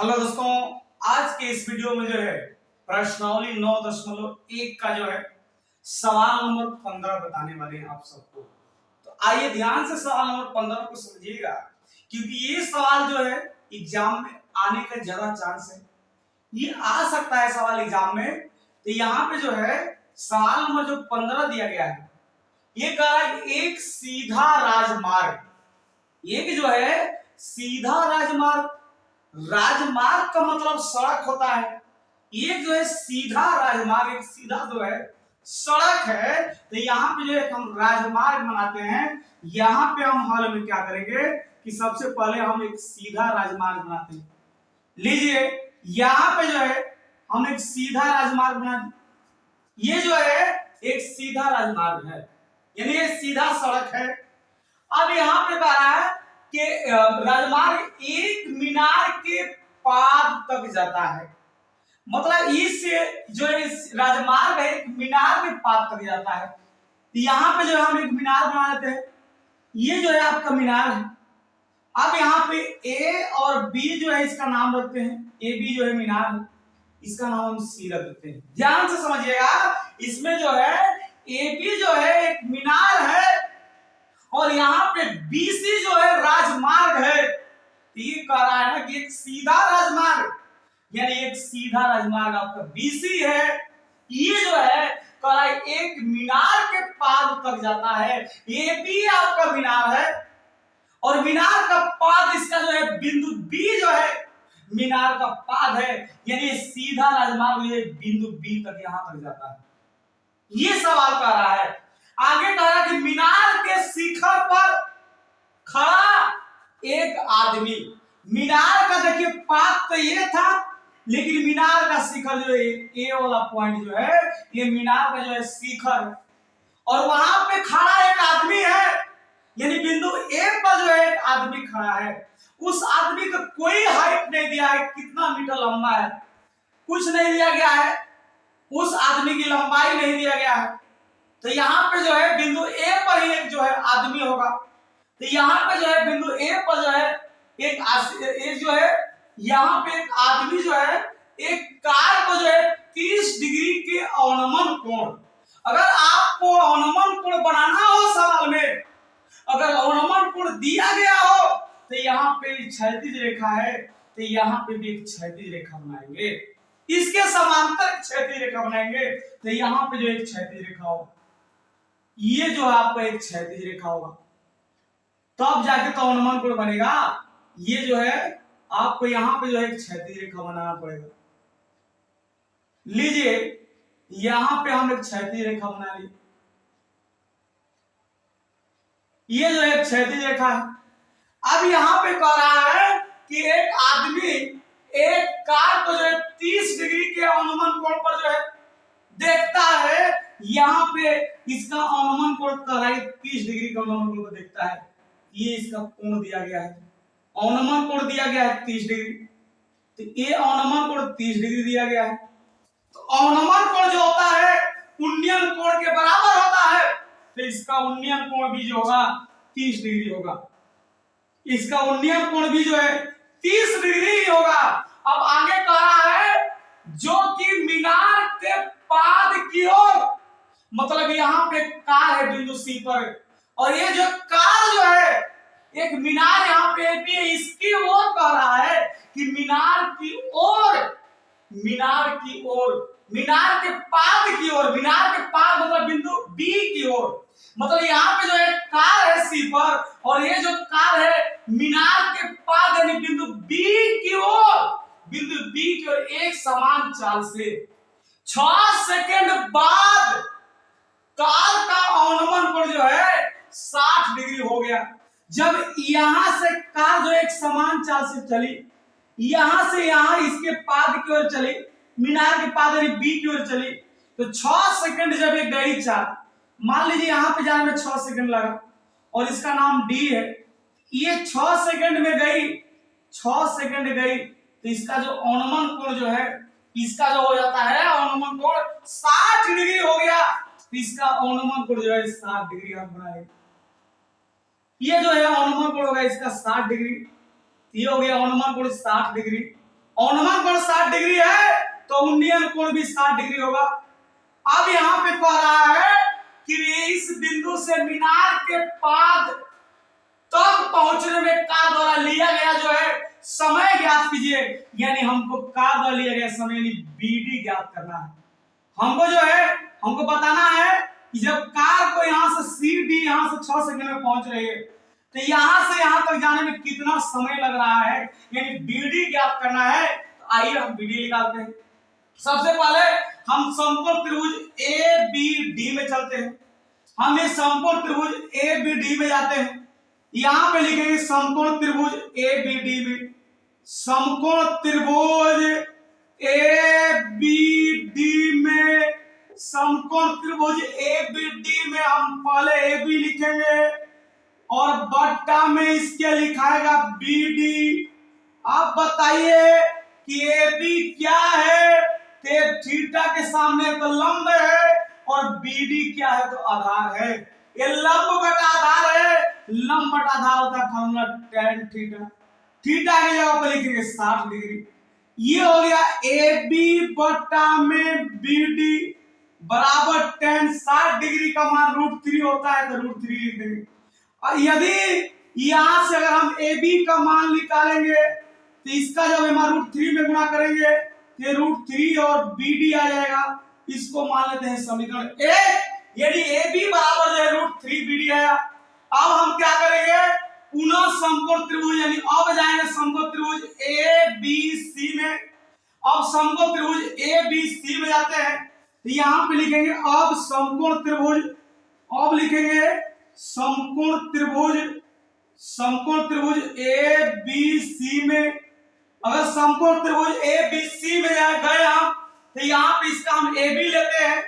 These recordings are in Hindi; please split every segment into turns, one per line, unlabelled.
हेलो दोस्तों, आज के इस वीडियो में जो है प्रश्नावली 9.1 का जो है सवाल नंबर 15 बताने वाले हैं आप सबको। तो आइए ध्यान से सवाल नंबर 15 को समझिएगा, क्योंकि ये सवाल जो है एग्जाम में आने का ज्यादा चांस है। ये आ सकता है सवाल एग्जाम में। तो यहाँ पे जो है सवाल नंबर जो 15 दिया गया है, ये कह रहा है एक सीधा राजमार्ग, एक जो है सीधा राजमार्ग। राजमार्ग का मतलब सड़क होता है। एक जो है सीधा राजमार्ग, एक सीधा जो है सड़क है। तो यहाँ पे जो है हम राजमार्ग बनाते हैं। यहाँ पे हम हल में क्या करेंगे कि सबसे पहले हम एक सीधा राजमार्ग बनाते हैं। लीजिए यहाँ पे जो है हम एक सीधा राजमार्ग बना, ये जो है एक सीधा राजमार्ग है, यानी ये सीधा सड़क है। अब यहाँ पे कह रहा है कि राजमार्ग एक मीनार के पाद तक जाता है। मतलब इस जो इस राजमार्ग है एक मीनार के पाद तक जाता है। यहाँ पे जो है हम एक मीनार बना लेते हैं। ये जो है आपका मीनार है। अब यहाँ पे ए और बी जो है इसका नाम रखते हैं। ए बी जो है मीनार है, इसका नाम हम सी रख देते हैं। ध्यान से समझिएगा, इसमें जो है ए बी जो है एक मीनार है और यहाँ पे बीसी जो है राजमार्ग है। ये कह रहा है ना कि एक सीधा राजमार्ग, यानी एक सीधा राजमार्ग आपका बीसी है। ये जो है कह रहा है एक मीनार के पाद तक जाता है। ये भी आपका मीनार है और मीनार का पाद इसका जो है बिंदु बी जो है मीनार का पाद है, यानी सीधा राजमार्ग ये बिंदु बी तक यहां तक जाता है। ये सवाल कह रहा है। आगे कह रहा है कि मीनार के शिखर पर खड़ा एक आदमी। मीनार का देखिए पाद तो ये था, लेकिन मीनार का शिखर जो है ए वाला पॉइंट जो है ये मीनार का जो है शिखर, और वहां पे खड़ा एक आदमी है, यानी बिंदु ए पर जो है एक आदमी खड़ा है। उस आदमी का कोई हाइट नहीं दिया है, कितना मीटर लंबा है कुछ नहीं दिया गया है, उस आदमी की लंबाई नहीं दिया गया है। तो यहाँ पे जो है बिंदु ए पर ही एक जो है आदमी होगा। तो यहाँ पे जो है बिंदु ए पर जो है एक जो है यहाँ पे एक आदमी जो है एक कार को जो है 30 डिग्री के अवनमन कोण, अगर आपको अवनमन कोण बनाना हो सवाल में, अगर अवनमन कोण दिया गया हो तो यहाँ पे क्षैतिज रेखा है, तो यहाँ पे भी एक क्षैतिज रेखा बनाएंगे, इसके समांतर क्षैतिज रेखा बनाएंगे। तो यहाँ पे जो एक क्षैतिज रेखा होगा, ये जो आपका एक क्षैतिज रेखा होगा, तब जाके तो अवनमन कोण बनेगा। ये जो है आपको यहाँ पे जो है एक क्षैतिज रेखा बनाना पड़ेगा। लीजिए यहाँ पे हम एक क्षैतिज रेखा बना ली, ये जो है क्षैतिज रेखा है। अब यहाँ पे कह रहा है कि एक आदमी एक कार को जो है 30 डिग्री के अवनमन कोण पर जो है देखता है। यहाँ पे इसका अवनमन कोण 30 डिग्री का अवनमन कोण देखता है। ये इसका कोण दिया गया है, अवनमन कोण दिया गया है 30 डिग्री। तो ये अवनमन कोण 30 डिग्री दिया गया है। तो अवनमन कोण जो होता है उन्नयन कोण के बराबर होता है, तो इसका उन्नयन कोण भी जो होगा 30 डिग्री होगा। इसका उन्नयन कोण भी जो है 30 डिग्री ही होगा। अब आगे कह रहा है जो कि मीनार के पाद की ओर, मतलब यहाँ पे कार है बिंदु सी पर, और ये जो कार जो है एक मीनार यहाँ पे भी है, इसकी ओर कह रहा है कि मीनार की ओर, मीनार की ओर, मीनार के पाद की ओर, मीनार के पाद मतलब बिंदु बी की ओर, मतलब यहाँ पे जो है कार है सी पर और ये जो कार है मीनार के पाद यानी बिंदु बी की ओर, बिंदु बी की ओर एक समान चाल से 6 सेकंड बाद कार का अवनमन कोण जो है 60 डिग्री हो गया। जब यहां से कार जो एक समान चाल से चली, यहां से यहां इसके पाद की ओर चली, मीनार के पाद यानी बी की ओर चली, तो 6 सेकंड जब ये गई चाल, मान लीजिए यहां पे जाने में 6 सेकंड लगा और इसका नाम डी है, ये 6 सेकंड में गई, 6 सेकंड गई, तो इसका जो अवनमन कोण जो है इसका जो हो जाता है अवनमन कोण 60 डिग्री हो गया। तो इसका अवनमन कोण जो है 60 डिग्री हम बनाएंगे। ये जो है अवनमन कोण होगा इसका 60 डिग्री, ये हो गया अवनमन कोण 60 डिग्री। और नमक कोण 60 डिग्री है तो उन्नयन कोण भी 60 डिग्री होगा। अब यहाँ पे कह रहा है कि इस बिंदु से मीनार के पाद तक पहुंचने में का द्वारा लिया गया जो है समय ज्ञात कीजिए। यानी हमको का द्वारा लिया गया समय यानी बीडी ज्ञात करना है। हमको जो है हमको बताना है कि जब कार को यहाँ से सी डी यहाँ से 6 सेकंड में पहुंच रही है तो यहाँ से यहाँ तक जाने में कितना समय लग रहा है, यानी बीडी ज्ञात करना है। तो आइए हम बीडी निकालते हैं। सबसे पहले हम समकोण त्रिभुज ए बी डी में चलते हैं। हम इस समकोण त्रिभुज ए बी डी में जाते हैं। यहां पे लिखेंगे समकोण त्रिभुज ए बी डी में, समकोण त्रिभुज ए बी डी में, समकोण त्रिभुज ए बी डी में हम पहले ए बी लिखेंगे और बट्टा में इसके लिखाएगा बी डी। आप बताइए कि ए बी क्या है? थीटा के सामने तो लंब है और बीडी क्या है तो आधार है। ये लंब बटा आधार है, लंब बटा आधार होता है फॉर्मूला tan थीटा। थीटा की जगह पर लिखेंगे 60 डिग्री। ये हो गया ए बी बटा में बीडी बराबर tan 60 डिग्री का मान √3 होता है तो √3 लिख देंगे। और यदि यहां से अगर हम ए बी का मान निकालेंगे तो इसका जब हम √3 में गुणा करेंगे ये √3 और बीडी आ जाएगा। इसको मान लेते हैं समीकरण 1। यदि ए बी बराबर जो है √3 बीडी आया। अब हम क्या करेंगे, पुनः समकोण त्रिभुज यानी अब जाएंगे समकोण त्रिभुज ए बी सी में। अब समकोण त्रिभुज ए बी सी में जाते हैं तो यहां पे लिखेंगे अब समकोण त्रिभुज, अब लिखेंगे समकोण त्रिभुज ए बी सी में। अगर समकोण त्रिभुज ए बी सी में गए हम तो यहाँ पे इसका हम ए बी लेते हैं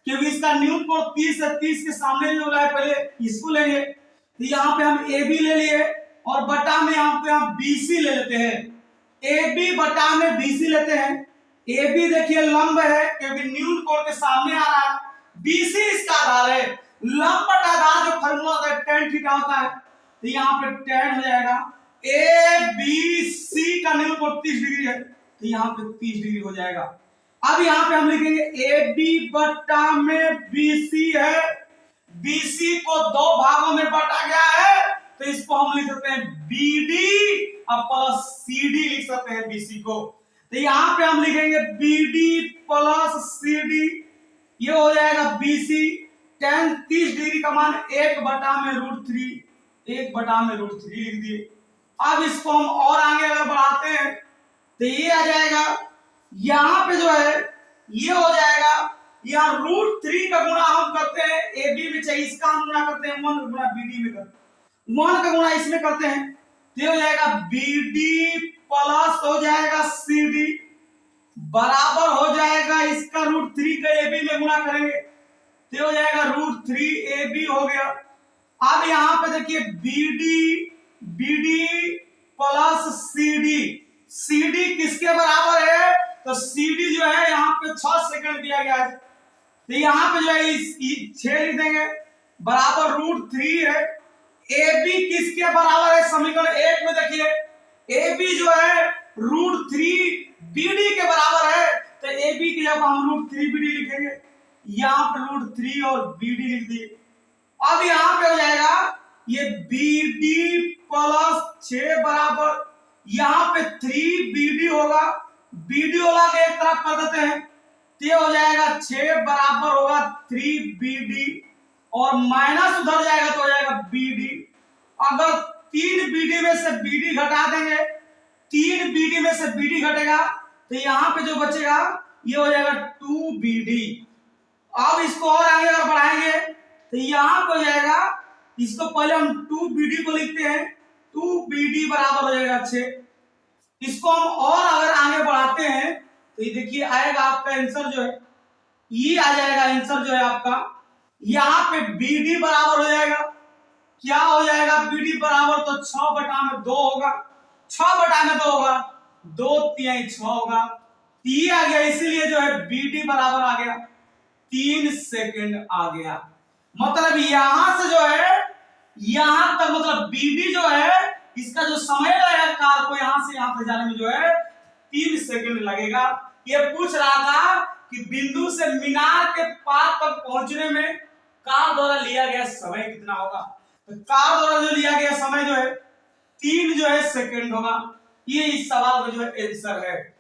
क्योंकि इसका न्यून कोण 30 है। 30 के सामने जो है पहले इसको लेंगे तो यहाँ पे हम ए बी ले लिए और बटा में यहाँ पे हम बी सी ले लेते हैं। ए बी बटा में बी सी लेते हैं। ए बी देखिए लंब है क्योंकि न्यून कोण के सामने आ रहा है, बी सी इसका आधार है। लंब बटा आधार जो फॉर्मूला होता है tan थीटा होता है तो यहाँ पे tan हो जाएगा। ए बी सी का न्यून कोण 30 डिग्री है तो यहाँ पे 30 डिग्री हो जाएगा। अब यहाँ पे हम लिखेंगे ए बी बटा में बी सी है। बी सी को 2 भागों में बांटा गया है तो इसको हम लिख सकते हैं बी डी और प्लस सी डी लिख सकते हैं बीसी को। तो यहाँ पे हम लिखेंगे B D plus C D, ये हो जाएगा बीसी। tan 30 डिग्री का मान 1 बटा में √3, 1 बटा में √3 लिख दिए। अब इसको हम और आगे अगर बढ़ाते हैं तो ये आ जाएगा, यहाँ पे जो है ये हो जाएगा, यहाँ √3 का गुणा हम करते हैं ए बी में, चाहिए इसका हम गुणा करते हैं 1 का गुणा बी डी में करते हैं, 1 का गुणा इसमें करते हैं तो ये हो जाएगा बी डी प्लस हो जाएगा सी डी बराबर हो जाएगा इसका √3 का ए बी में गुणा करेंगे तो हो जाएगा √3 ए बी हो गया। अब यहाँ पे देखिए B D plus C D किसके बराबर है तो सी डी जो है यहाँ पे 6 सेकंड दिया गया है तो यहाँ पे जो है 6 लिख देंगे बराबर √3 है। ए बी किसके बराबर है समीकरण 1 में देखिए ए बी जो है √3 बी डी के बराबर है तो ए बी की जगह हम √3 बी डी लिखेंगे, यहाँ पे √3 और बी डी लिख दिए। अब यहाँ पे हो जाएगा ये बी डी प्लस 6 बराबर यहाँ पे 3 बी डी होगा, बी डी वाला के एक तरफ कर देते हैं तो ये हो जाएगा 6 बराबर होगा 3 बी डी और माइनस उधर जाएगा तो हो जाएगा बी डी। अगर 3 बी डी में से बी डी घटा देंगे, 3 बी डी में से बी डी घटेगा तो यहाँ पे जो बचेगा ये हो जाएगा 2 बी डी। अब इसको और आगे अगर बढ़ाएंगे तो यहाँ पे हो जाएगा, इसको पहले हम 2 बी डी को लिखते हैं, 2 बी डी बराबर हो जाएगा 6। इसको हम और अगर आगे बढ़ाते हैं तो ये देखिए आएगा आपका आंसर जो है ये आ जाएगा, आंसर जो है आपका यहाँ पे बी डी बराबर हो जाएगा, क्या हो जाएगा बी डी बराबर तो 6 बटा में 2 होगा, 6 बटा में 2 होगा, 2 तिहाई 6 होगा, ये आ गया, इसीलिए जो है बी डी बराबर आ गया 3 सेकंड आ गया। मतलब यहां से जो है यहां तक मतलब बी डी जो है इसका जो समय लगेगा कार को यहां से यहां तक जाने में जो है 3 सेकंड लगेगा। ये पूछ रहा था कि बिंदु से मीनार के पार तक पहुंचने में कार द्वारा लिया गया समय कितना होगा। तो कार द्वारा जो लिया गया समय जो है 3 सेकंड होगा। ये इस सवाल का जो है आंसर है।